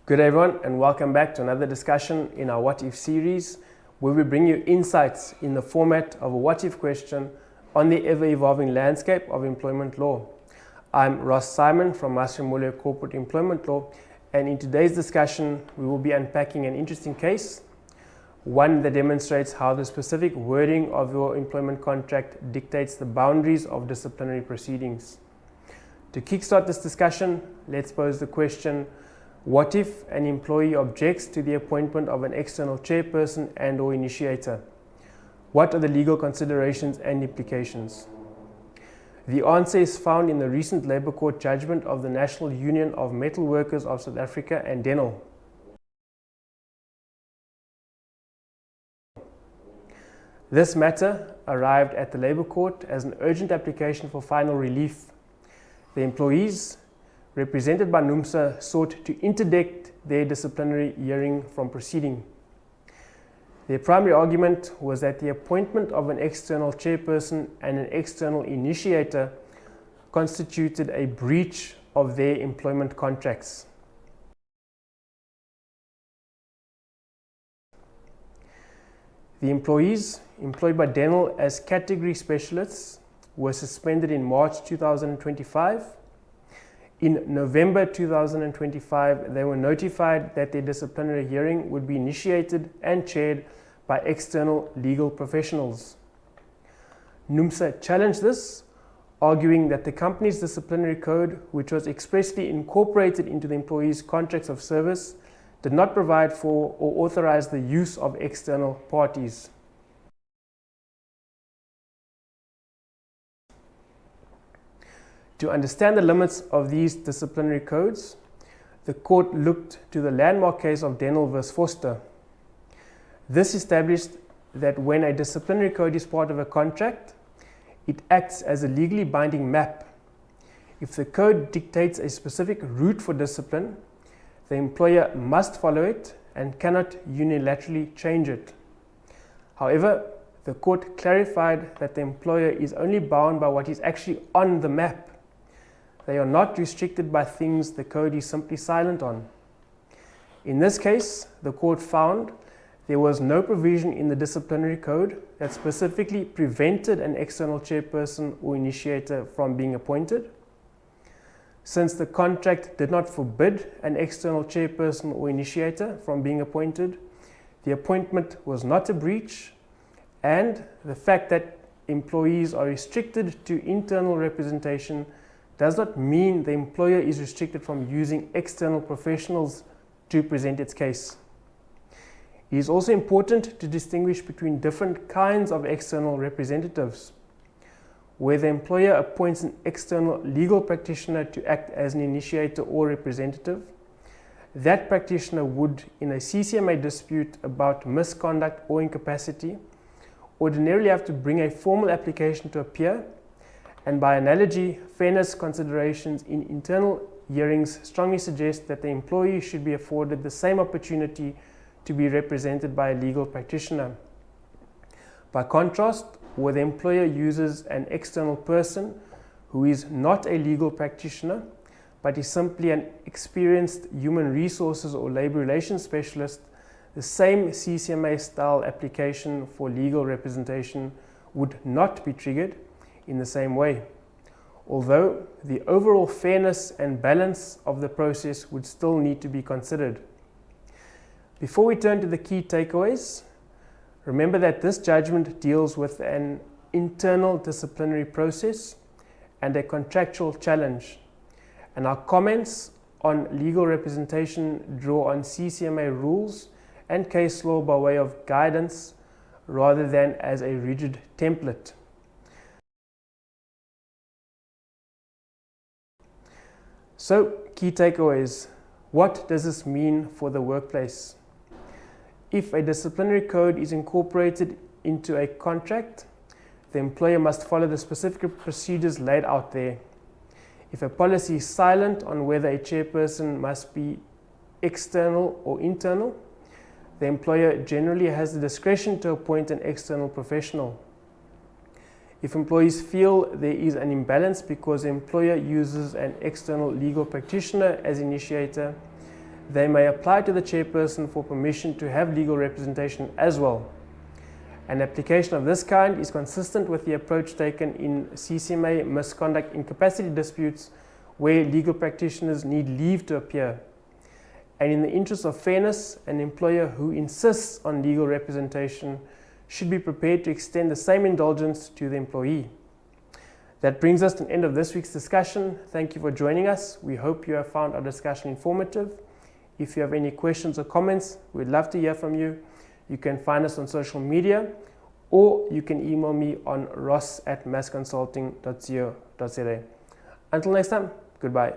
Good day everyone, and welcome back to another discussion in our What If series, where we bring you insights in the format of a what if question on the ever-evolving landscape of employment law. I'm Ross Simon from Master Corporate Employment Law, and in today's discussion we will be unpacking an interesting case, one that demonstrates how the specific wording of your employment contract dictates the boundaries of disciplinary proceedings. To kickstart this discussion, let's pose the question: what if an employee objects to the appointment of an external chairperson and/or initiator? What are the legal considerations and implications? The answer is found in the recent Labour Court judgment of the National Union of Metal Workers of South Africa and Denel. This matter arrived at the Labour Court as an urgent application for final relief. The employees, represented by NUMSA, sought to interdict their disciplinary hearing from proceeding. Their primary argument was that the appointment of an external chairperson and an external initiator constituted a breach of their employment contracts. The employees employed by Denel as category specialists were suspended in March 2025. In November 2025, they were notified that their disciplinary hearing would be initiated and chaired by external legal professionals. NUMSA challenged this, arguing that the company's disciplinary code, which was expressly incorporated into the employees' contracts of service, did not provide for or authorize the use of external parties. To understand the limits of these disciplinary codes, the court looked to the landmark case of Denel v. Foster. This established that when a disciplinary code is part of a contract, it acts as a legally binding map. If the code dictates a specific route for discipline, the employer must follow it and cannot unilaterally change it. However, the court clarified that the employer is only bound by what is actually on the map. They are not restricted by things the code is simply silent on. In this case, the court found there was no provision in the disciplinary code that specifically prevented an external chairperson or initiator from being appointed. Since the contract did not forbid an external chairperson or initiator from being appointed, the appointment was not a breach, and the fact that employees are restricted to internal representation does not mean the employer is restricted from using external professionals to present its case. It is also important to distinguish between different kinds of external representatives. Where the employer appoints an external legal practitioner to act as an initiator or representative, that practitioner would, in a CCMA dispute about misconduct or incapacity, ordinarily have to bring a formal application to appear, and by analogy, fairness considerations in internal hearings strongly suggest that the employee should be afforded the same opportunity to be represented by a legal practitioner. By contrast, where the employer uses an external person who is not a legal practitioner, but is simply an experienced human resources or labor relations specialist, the same CCMA-style application for legal representation would not be triggered in the same way, although the overall fairness and balance of the process would still need to be considered. Before we turn to the key takeaways, remember that this judgment deals with an internal disciplinary process and a contractual challenge, and our comments on legal representation draw on CCMA rules and case law by way of guidance rather than as a rigid template. So, key takeaways. What does this mean for the workplace? If a disciplinary code is incorporated into a contract, the employer must follow the specific procedures laid out there. If a policy is silent on whether a chairperson must be external or internal, the employer generally has the discretion to appoint an external professional. If employees feel there is an imbalance because the employer uses an external legal practitioner as initiator, they may apply to the chairperson for permission to have legal representation as well. An application of this kind is consistent with the approach taken in CCMA misconduct incapacity disputes where legal practitioners need leave to appear. And in the interest of fairness, an employer who insists on legal representation should be prepared to extend the same indulgence to the employee. That brings us to the end of this week's discussion. Thank you for joining us. We hope you have found our discussion informative. If you have any questions or comments, we'd love to hear from you. You can find us on social media, or you can email me on ross@massconsulting.co.za. Until next time, goodbye.